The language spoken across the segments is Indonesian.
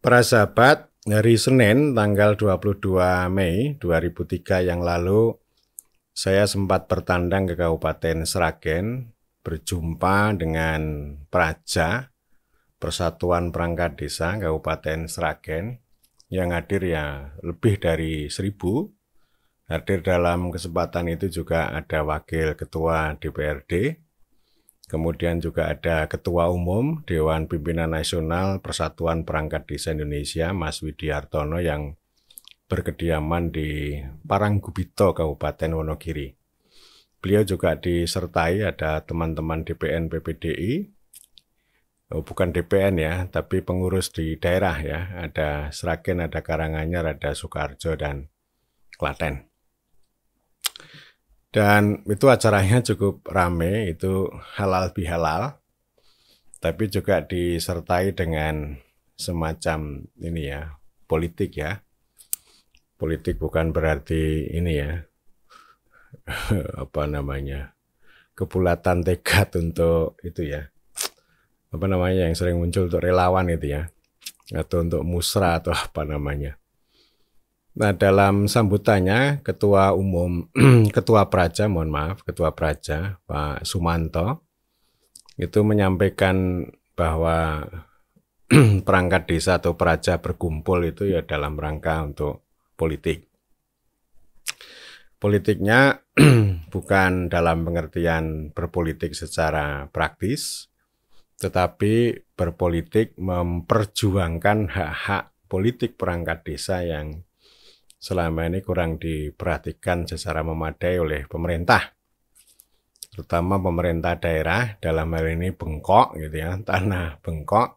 Para sahabat, hari Senin tanggal 22 Mei 2003 yang lalu, saya sempat bertandang ke Kabupaten Sragen, berjumpa dengan Praja, Persatuan Perangkat Desa Kabupaten Sragen, yang hadir ya lebih dari 1.000. Hadir dalam kesempatan itu juga ada Wakil Ketua DPRD, kemudian juga ada Ketua Umum Dewan Pimpinan Nasional Persatuan Perangkat Desa Indonesia, Mas Widiartono, yang berkediaman di Paranggubito, Kabupaten Wonogiri. Beliau juga disertai ada teman-teman DPN PPDI, bukan DPN ya, tapi pengurus di daerah ya, ada Sragen, ada Karanganyar, ada Sukoharjo, dan Klaten. Dan itu acaranya cukup rame, itu halal bihalal, tapi juga disertai dengan semacam ini ya, politik ya. Politik bukan berarti ini ya, apa namanya, kebulatan tekad untuk itu ya, apa namanya yang sering muncul untuk relawan itu ya, atau untuk musra atau apa namanya. Nah, dalam sambutannya Ketua Umum, Ketua Praja Pak Sumanto, itu menyampaikan bahwa perangkat desa atau praja berkumpul itu ya dalam rangka untuk politik. Politiknya bukan dalam pengertian berpolitik secara praktis, tetapi berpolitik memperjuangkan hak-hak politik perangkat desa yang selama ini kurang diperhatikan secara memadai oleh pemerintah, terutama pemerintah daerah, dalam hal ini Bengkok gitu ya, tanah Bengkok.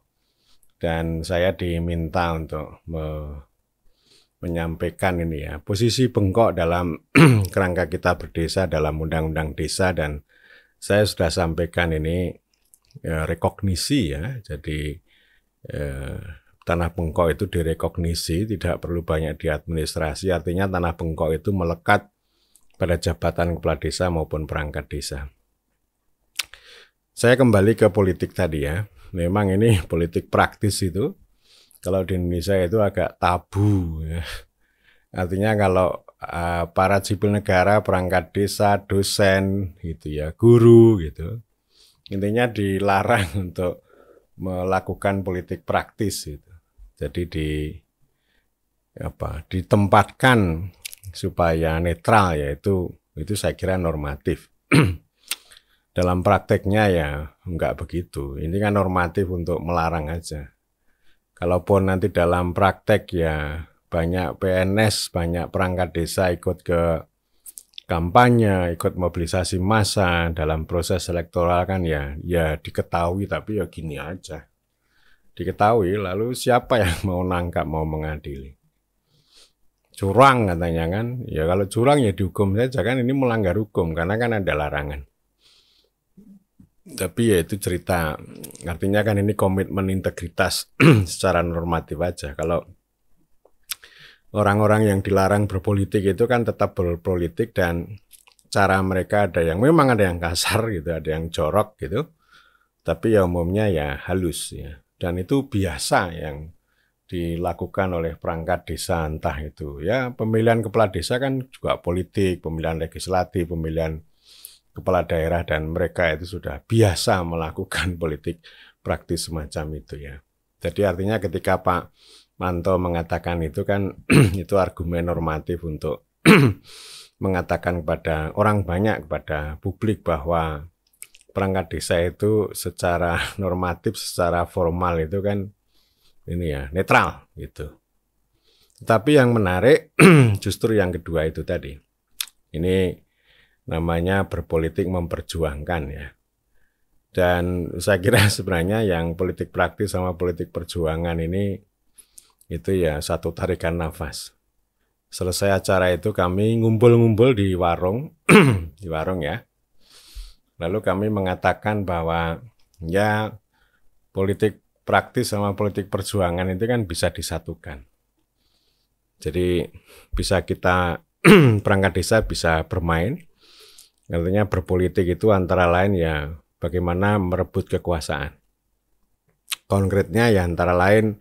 Dan saya diminta untuk menyampaikan ini ya, posisi Bengkok dalam kerangka kita berdesa dalam Undang-Undang Desa, dan saya sudah sampaikan ini rekognisi ya, jadi tanah Bengkok itu direkognisi, tidak perlu banyak diadministrasi, artinya tanah Bengkok itu melekat pada jabatan kepala desa maupun perangkat desa. Saya kembali ke politik tadi ya, memang ini politik praktis itu, kalau di Indonesia itu agak tabu ya. Artinya kalau para sipil negara, perangkat desa, dosen gitu ya, guru gitu, intinya dilarang untuk melakukan politik praktis gitu. Jadi ditempatkan supaya netral, yaitu itu saya kira normatif. Dalam prakteknya ya enggak begitu. Ini kan normatif untuk melarang aja. Kalaupun nanti dalam praktek ya banyak PNS, banyak perangkat desa ikut ke kampanye, ikut mobilisasi massa dalam proses elektoral kan ya diketahui, tapi ya gini aja. Diketahui, lalu siapa yang mau nangkap, mau mengadili? Curang katanya kan, ya kalau curang ya dihukum saja kan, ini melanggar hukum karena kan ada larangan. Tapi ya itu cerita, artinya kan ini komitmen integritas secara normatif aja. Kalau orang-orang yang dilarang berpolitik itu kan tetap berpolitik, dan cara mereka memang ada yang kasar gitu, ada yang jorok gitu, tapi ya umumnya ya halus ya. Dan itu biasa yang dilakukan oleh perangkat desa, entah itu ya pemilihan kepala desa kan juga politik, pemilihan legislatif, pemilihan kepala daerah, dan mereka itu sudah biasa melakukan politik praktis semacam itu ya. Jadi artinya ketika Pak Manto mengatakan itu kan itu argumen normatif untuk mengatakan kepada orang banyak, kepada publik, bahwa perangkat desa itu secara normatif, secara formal itu kan ini ya netral gitu. Tapi yang menarik justru yang kedua itu tadi. Ini namanya berpolitik memperjuangkan ya. Dan saya kira sebenarnya yang politik praktis sama politik perjuangan ini itu ya satu tarikan nafas. Selesai acara itu kami ngumpul-ngumpul di warung, di warung ya. Lalu kami mengatakan bahwa ya politik praktis sama politik perjuangan itu kan bisa disatukan. Jadi bisa kita, perangkat desa bisa bermain, artinya berpolitik itu antara lain ya bagaimana merebut kekuasaan. Konkretnya ya antara lain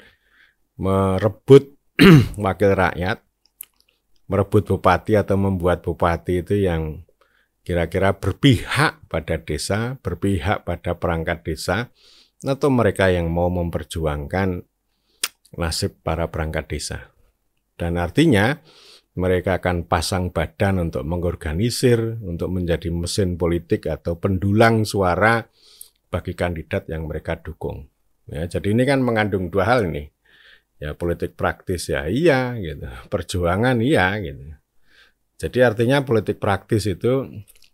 merebut wakil rakyat, merebut bupati atau membuat bupati itu yang kira-kira berpihak pada desa, berpihak pada perangkat desa, atau mereka yang mau memperjuangkan nasib para perangkat desa. Dan artinya mereka akan pasang badan untuk mengorganisir, untuk menjadi mesin politik atau pendulang suara bagi kandidat yang mereka dukung. Ya, jadi ini kan mengandung dua hal ini. Ya, politik praktis ya iya gitu, perjuangan iya gitu. Jadi artinya politik praktis itu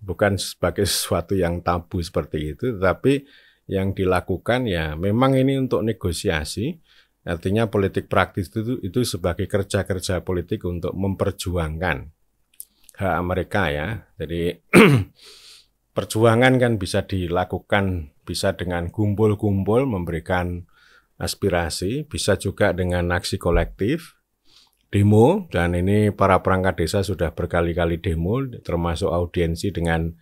bukan sebagai sesuatu yang tabu seperti itu, tetapi yang dilakukan ya memang ini untuk negosiasi. Artinya politik praktis itu sebagai kerja-kerja politik untuk memperjuangkan hak mereka ya. Jadi perjuangan kan bisa dilakukan, bisa dengan kumpul-kumpul memberikan aspirasi, bisa juga dengan aksi kolektif, demo, dan ini para perangkat desa sudah berkali-kali demo, termasuk audiensi dengan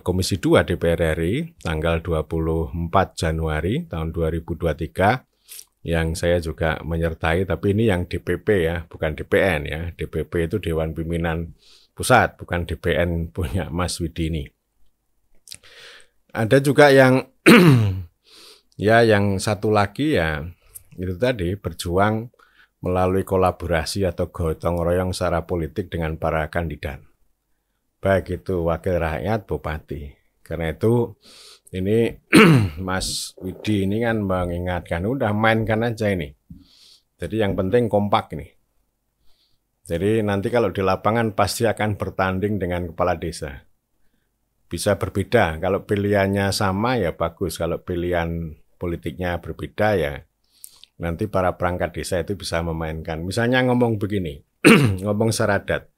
Komisi 2 DPR RI tanggal 24 Januari tahun 2023, yang saya juga menyertai, tapi ini yang DPP ya, bukan DPN ya. DPP itu Dewan Pimpinan Pusat, bukan DPN punya Mas Widi ini. Ada juga yang ya yang satu lagi ya itu tadi berjuang melalui kolaborasi atau gotong royong secara politik dengan para kandidat, baik itu wakil rakyat, bupati. Karena itu ini Mas Widi ini kan mengingatkan, udah mainkan aja ini. Jadi yang penting kompak ini. Jadi nanti kalau di lapangan pasti akan bertanding dengan kepala desa. Bisa berbeda, kalau pilihannya sama ya bagus, kalau pilihan politiknya berbeda ya nanti para perangkat desa itu bisa memainkan. Misalnya ngomong begini, ngomong seradat,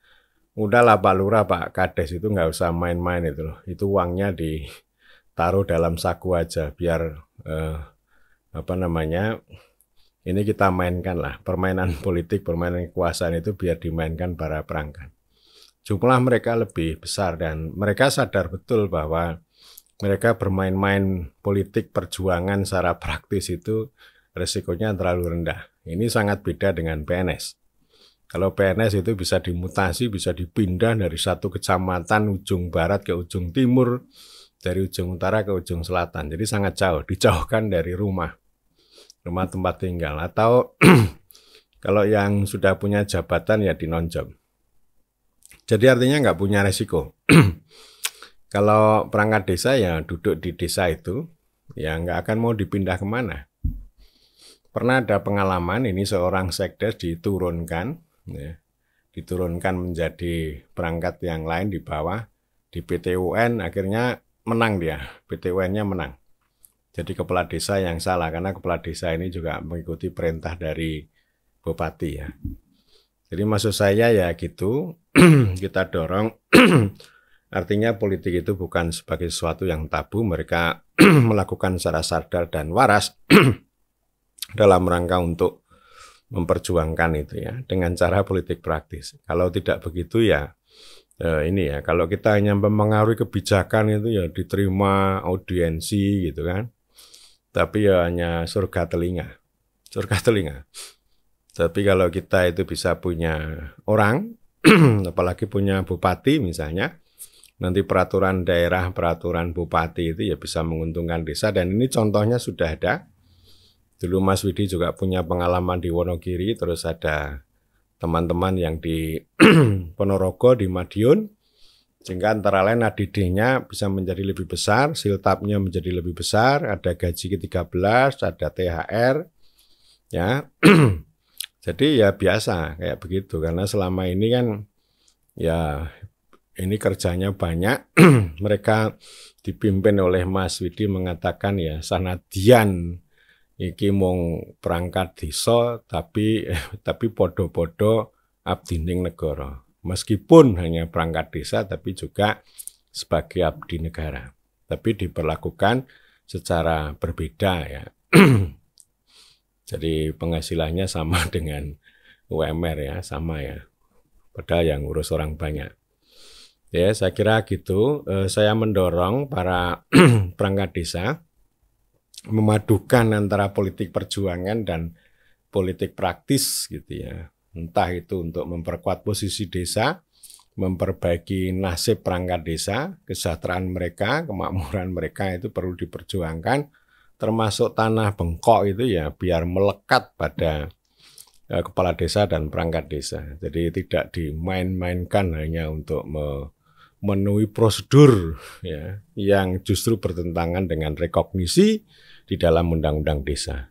udahlah Pak Lurah, Pak Kades itu nggak usah main-main itu loh, itu uangnya ditaruh dalam saku aja, biar ini kita mainkan lah, permainan politik, permainan kekuasaan itu biar dimainkan para perangkat. Jumlah mereka lebih besar dan mereka sadar betul bahwa mereka bermain-main politik perjuangan secara praktis itu resikonya terlalu rendah. Ini sangat beda dengan PNS. Kalau PNS itu bisa dimutasi, bisa dipindah dari satu kecamatan ujung barat ke ujung timur, dari ujung utara ke ujung selatan. Jadi sangat jauh, dijauhkan dari rumah tempat tinggal. Atau kalau yang sudah punya jabatan ya di non-job. Jadi artinya nggak punya resiko. Kalau perangkat desa ya duduk di desa itu, ya nggak akan mau dipindah kemana. Pernah ada pengalaman ini seorang sekdes diturunkan, ya, diturunkan menjadi perangkat yang lain di bawah, di PT UN, akhirnya menang dia, PT UN-nya menang. Jadi kepala desa yang salah, karena kepala desa ini juga mengikuti perintah dari bupati ya. Jadi maksud saya ya gitu, kita dorong, artinya politik itu bukan sebagai sesuatu yang tabu, mereka melakukan secara sadar dan waras dalam rangka untuk memperjuangkan itu ya, dengan cara politik praktis. Kalau tidak begitu ya, ini ya, kalau kita hanya mempengaruhi kebijakan itu ya diterima audiensi gitu kan, tapi ya hanya surga telinga. Tapi kalau kita itu bisa punya orang, apalagi punya bupati misalnya, nanti peraturan daerah, peraturan bupati itu ya bisa menguntungkan desa, dan ini contohnya sudah ada. Dulu Mas Widi juga punya pengalaman di Wonogiri, terus ada teman-teman yang di Ponorogo, di Madiun, sehingga antara lain ADD-nya bisa menjadi lebih besar, siltapnya menjadi lebih besar, ada gaji ke-13, ada THR, ya. Jadi ya biasa kayak begitu, karena selama ini kan ya ini kerjanya banyak, mereka dipimpin oleh Mas Widi mengatakan ya sanadyan iki mung perangkat desa tapi podo-podo abdi ning negara. Meskipun hanya perangkat desa tapi juga sebagai abdi negara. Tapi diperlakukan secara berbeda ya. Jadi penghasilannya sama dengan UMR ya, sama ya. Padahal yang ngurus orang banyak. Ya, saya kira gitu. Saya mendorong para perangkat desa memadukan antara politik perjuangan dan politik praktis gitu ya. Entah itu untuk memperkuat posisi desa, memperbaiki nasib perangkat desa, kesejahteraan mereka, kemakmuran mereka itu perlu diperjuangkan, termasuk tanah bengkok itu ya biar melekat pada kepala desa dan perangkat desa. Jadi tidak dimain-mainkan hanya untuk memenuhi prosedur ya, yang justru bertentangan dengan rekognisi di dalam undang-undang desa.